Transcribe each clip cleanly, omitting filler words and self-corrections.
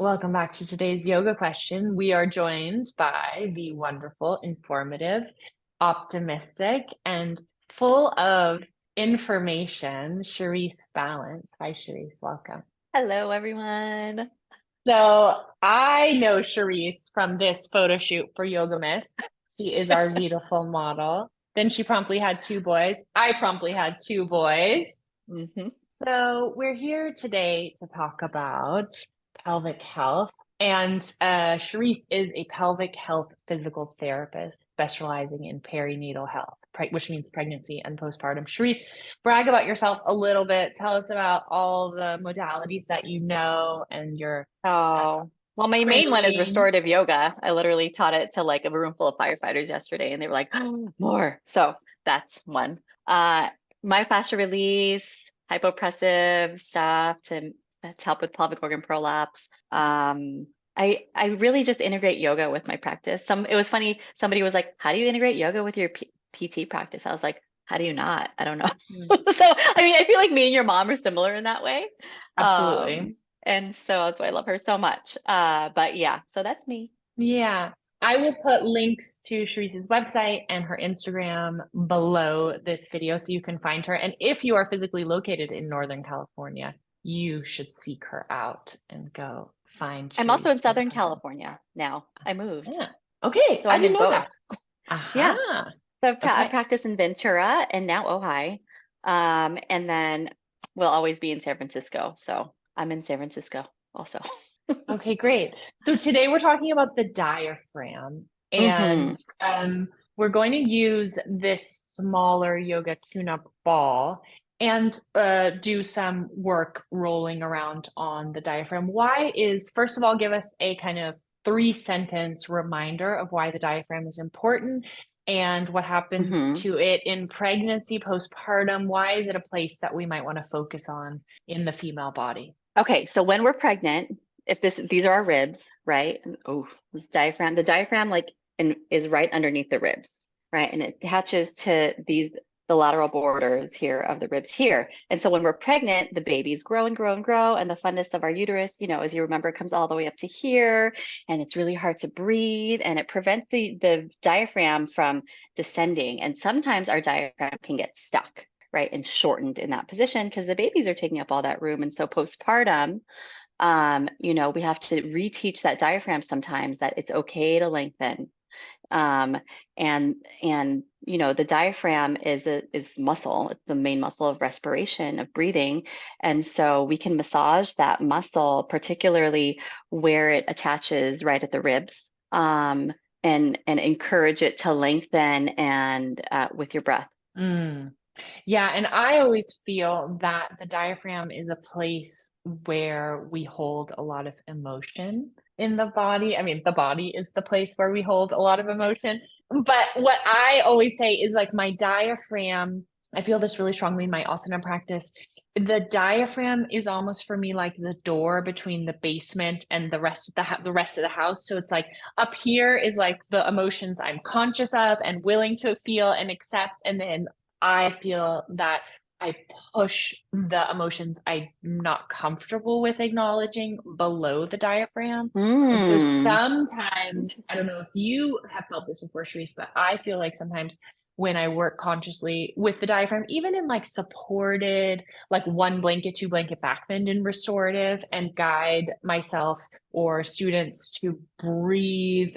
Welcome back to today's yoga question. We are joined by the wonderful, informative, optimistic, and full of information, Charisse Balance. Hi, Charisse. Welcome. Hello, everyone. So I know Charisse from this photo shoot for Yoga Myths. She is our beautiful model. Then she promptly had two boys. I promptly had two boys. hmm So we're here today to talk about pelvic health. And Charisse is a pelvic health physical therapist specializing in perinatal health, which means pregnancy and postpartum. Charisse, brag about yourself a little bit. Tell us about all the modalities that you know and your Oh, well, my main one is training. restorative yoga. I literally taught it to like a room full of firefighters yesterday, and they were like, "Oh, more." So that's one. Uh, my fascia release, hypopressive stuff to help with pelvic organ prolapse. I really just integrate yoga with my practice. It was funny. Somebody was like, "How do you integrate yoga with your PT practice?" I was like, "How do you not? I don't know." Mm, So I mean, I feel like me and your mom are similar in that way. absolutely. And so that's why I love her so much. But yeah, so that's me. Yeah. I will put links to Charisse's website and her Instagram below this video so you can find her. And if you are physically located in Northern California, you should seek her out and go find I'm also in Charisse in Southern person. California now. I moved. Yeah. Okay. So I I'm didn't in know both. that. Yeah. Aha. So I Okay. practice in Ventura and now Ojai. And then we'll always be in San Francisco. So I'm in San Francisco also. Okay, great. So today we're talking about the diaphragm, and hmm we're going to use this smaller yoga tune-up ball and do some work rolling around on the diaphragm. First of all, give us a kind of three-sentence reminder of why the diaphragm is important and what happens hmm to it in pregnancy, postpartum. Why is it a place that we might want to focus on in the female body? Okay, so when we're pregnant, if these are our ribs, right? And, oh, this diaphragm, the diaphragm is right underneath the ribs, right? And it attaches to the lateral borders here of the ribs here. And so when we're pregnant, the babies grow and grow and grow, and the fundus of our uterus, as you remember, comes all the way up to here, and it's really hard to breathe, and it prevents the diaphragm from descending. And sometimes our diaphragm can get stuck, right, and shortened in that position because the babies are taking up all that room. And so postpartum, we have to reteach that diaphragm sometimes that it's okay to lengthen. Um, and the diaphragm is muscle. It's the main muscle of respiration, of breathing. And so we can massage that muscle, particularly where it attaches right at the ribs, and encourage it to lengthen and with your breath. Mm. Yeah, and I always feel that the diaphragm is a place where we hold a lot of emotion in the body. I mean, the body is the place where we hold a lot of emotion. But what I always say is like my diaphragm, I feel this really strongly in my asana practice. The diaphragm is almost for me like the door between the basement and the rest of the house. So it's like up here is like the emotions I'm conscious of and willing to feel and accept, and then I feel that I push the emotions I'm not comfortable with acknowledging below the diaphragm. And so Mm. sometimes, I don't know if you have felt this before, Sharice, but I feel like sometimes when I work consciously with the diaphragm, even in like supported, like one blanket, two blanket back bend in restorative, and guide myself or students to breathe,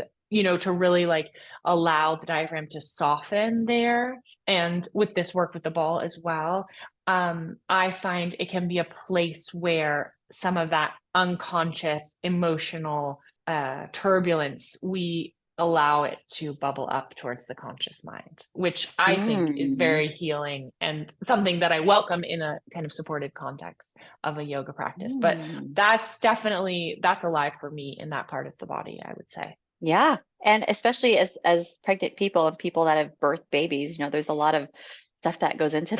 to really like allow the diaphragm to soften there. And with this work with the ball as well, I find it can be a place where some of that unconscious emotional turbulence, we allow it to bubble up towards the conscious mind, which I think is Mm. very healing and something that I welcome in a kind of supported context of a yoga practice. But Mm. that's alive for me in that part of the body, I would say. Yeah. And especially as pregnant people and people that have birthed babies, there's a lot of stuff that goes into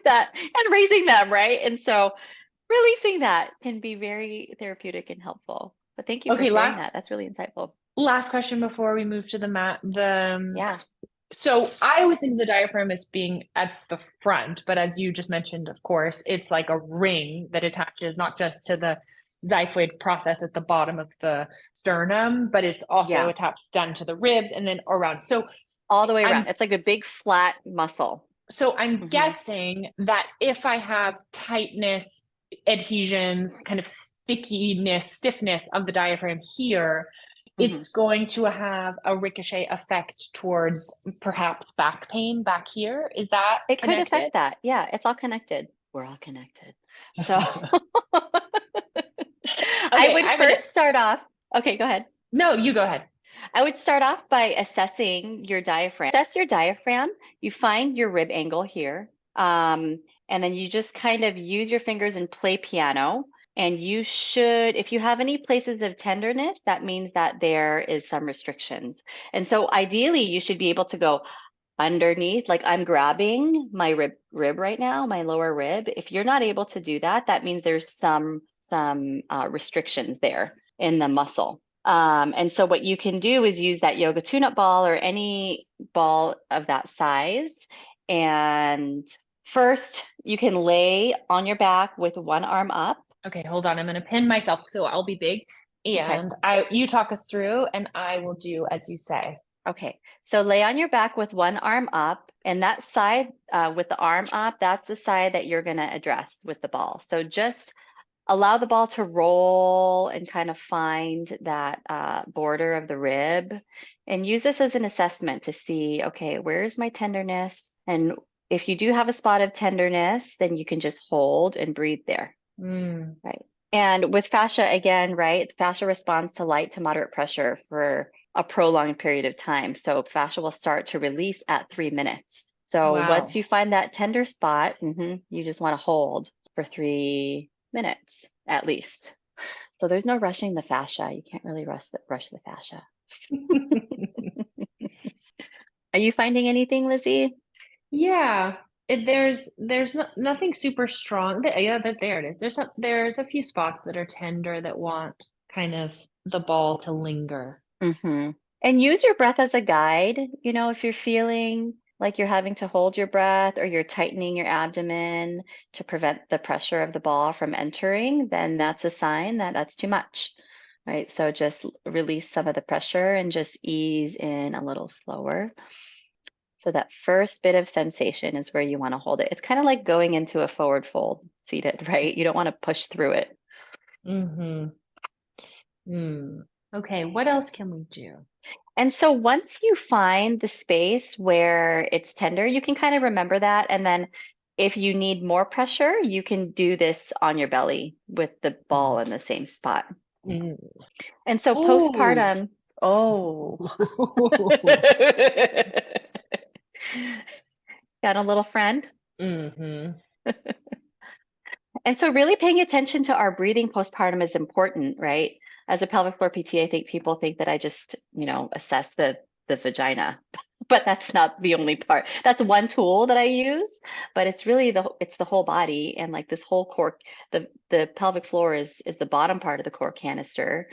that and raising them, right? And so releasing that can be very therapeutic and helpful. But thank you for Okay, sharing that. last That's really insightful. last question before we move to the mat. Yeah. So I always think of the diaphragm as being at the front, but as you just mentioned, of course, it's like a ring that attaches not just to the xiphoid process at the bottom of the sternum, but it's also Yeah, attached down to the ribs and then around. all the way around. I'm It's like a big flat muscle. I'm Hmm. guessing that if I have tightness, adhesions, kind of stickiness, stiffness of the diaphragm here, Hmm. it's going to have a ricochet effect towards perhaps back pain back here. Is that It could connected? affect that. Yeah, it's all connected. We're all connected. So I Okay, would first start off. Okay, go ahead. no, you go ahead. I would start off by assessing your diaphragm. Assess your diaphragm. You find your rib angle here. And then you just kind of use your fingers and play piano. And you should, if you have any places of tenderness, that means that there is some restrictions. And so ideally, you should be able to go underneath, like I'm grabbing my rib right now, my lower rib. If you're not able to do that, that means there's some restrictions there in the muscle. And so what you can do is use that yoga tune-up ball or any ball of that size. And first, you can lay on your back with one arm up. Okay, hold on. I'm going to pin myself so I'll be big. Okay. And you talk us through and I will do as you say. Okay, so lay on your back with one arm up, and that side with the arm up, that's the side that you're going to address with the ball. So just allow the ball to roll and kind of find that border of the rib, and use this as an assessment to see, okay, where's my tenderness? And if you do have a spot of tenderness, then you can just hold and breathe there, right? And with fascia, again, right, fascia responds to light to moderate pressure for a prolonged period of time. So fascia will start to release at 3 minutes. So once Wow. you find that tender spot, you just want to hold for 3 minutes at least. So there's no rushing the fascia. You can't really rush the fascia. Are you finding anything, Lizzie? Yeah, there's nothing super strong. Yeah, there it is. There's a few spots that are tender that want kind of the ball to linger. Hmm. And use your breath as a guide. You know, if you're feeling like you're having to hold your breath or you're tightening your abdomen to prevent the pressure of the ball from entering, then that's a sign that that's too much, right? So just release some of the pressure and just ease in a little slower. So that first bit of sensation is where you want to hold it. It's kind of like going into a forward fold seated, right? You don't want to push through it. Mm-hmm. Okay, what else can we do? And so once you find the space where it's tender, you can kind of remember that. And then if you need more pressure, you can do this on your belly with the ball Mm. in the same spot. Mm. And so Oh. postpartum, oh, got a little friend. Mm-hmm. And so really paying attention to our breathing postpartum is important, right? As a pelvic floor PT, I think people think that I just, assess the vagina, but that's not the only part. That's one tool that I use, but it's really it's the whole body, and like this whole core, the pelvic floor is the bottom part of the core canister,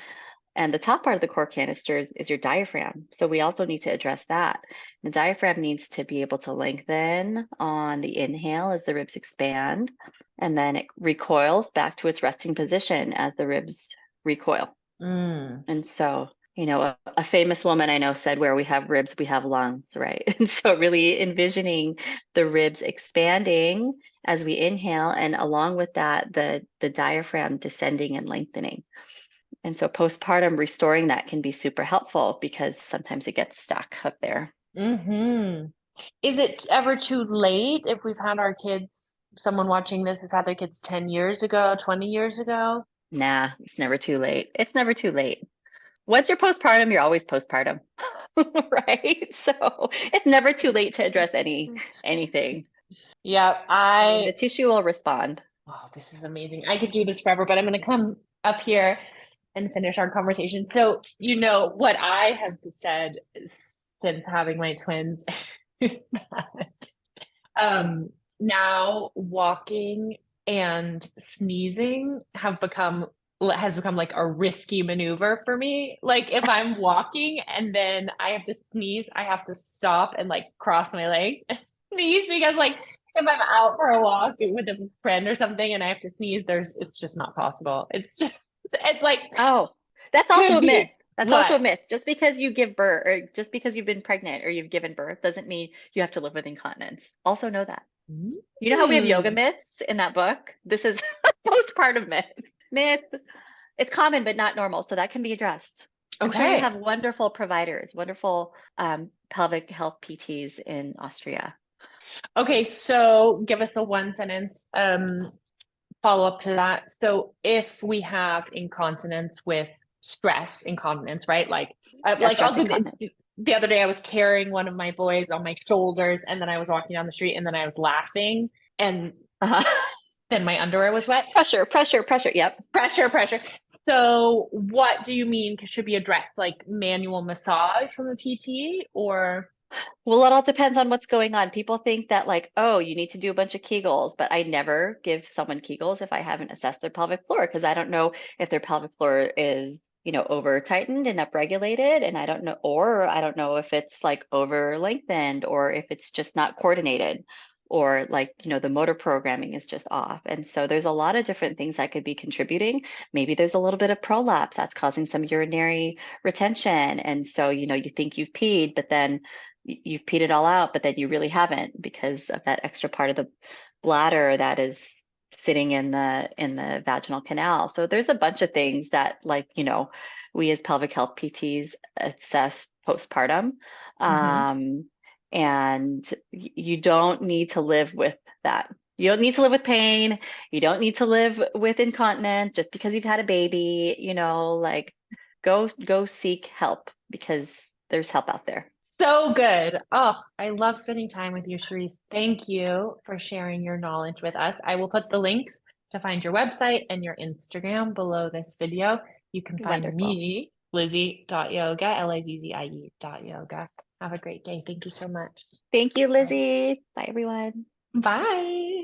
and the top part of the core canister is your diaphragm. So we also need to address that. The diaphragm needs to be able to lengthen on the inhale as the ribs expand, and then it recoils back to its resting position as the ribs recoil. Mm. And so, a famous woman I know said, where we have ribs, we have lungs, right? And so really envisioning the ribs expanding as we inhale, and along with that, the diaphragm descending and lengthening. And so postpartum restoring that can be super helpful because sometimes it gets stuck up there. Mm-hmm. Is it ever too late if we've had our kids, someone watching this has had their kids 10 years ago, 20 years ago? Nah, it's never too late. It's never too late. Once you're postpartum, you're always postpartum. Right? So it's never too late to address anything. Yeah, I mean, the tissue will respond. oh, this is amazing. I could do this forever, but I'm going to come up here and finish our conversation. So, what I have said since having my twins is that now walking and sneezing has become like a risky maneuver for me. Like if I'm walking and then I have to sneeze, I have to stop and like cross my legs and sneeze because like if I'm out for a walk with a friend or something and I have to sneeze, it's just not possible. It's just It's like, Oh, that's also could a myth. be. That's also What? a myth. Just because you give birth or just because you've been pregnant or you've given birth doesn't mean you have to live with incontinence. Also know that. You know how we have yoga Hmm. myths in that book? This is a postpartum myth. Myth. It's common but not normal, so that can be addressed. I'm sure you Okay. have wonderful providers, wonderful pelvic health PTs in Austria. Okay, so give us a one sentence follow up to that. So if we have incontinence with stress incontinence, right? Yeah, Like stress also incontinence. the other day I was carrying one of my boys on my shoulders and then I was walking down the street and then I was laughing and Uh-huh. then my underwear was wet. Pressure, pressure, pressure. Yep. Pressure, pressure. So what do you mean should be addressed? Like manual massage from a PT or Well, it all depends on what's going on. People think that, like, oh, you need to do a bunch of Kegels, but I never give someone Kegels if I haven't assessed their pelvic floor because I don't know if their pelvic floor is, over tightened and upregulated. And I don't know if it's like over lengthened or if it's just not coordinated or like, the motor programming is just off. And so there's a lot of different things that could be contributing. Maybe there's a little bit of prolapse that's causing some urinary retention. And so, you think you've peed, but then you've peed it all out, but then you really haven't because of that extra part of the bladder that is sitting in the vaginal canal. So there's a bunch of things that, like, we as pelvic health PTs assess postpartum. Mhm. And you don't need to live with that. You don't need to live with pain. You don't need to live with incontinence just because you've had a baby, like go seek help because there's help out there. So good. Oh, I love spending time with you, Charisse. Thank you for sharing your knowledge with us. I will put the links to find your website and your Instagram below this video. You can find Wonderful. me, Lizzie.yoga, Lizzie.yoga. Have a great day. Thank you so much. Thank you, Lizzie. Bye, everyone. Bye.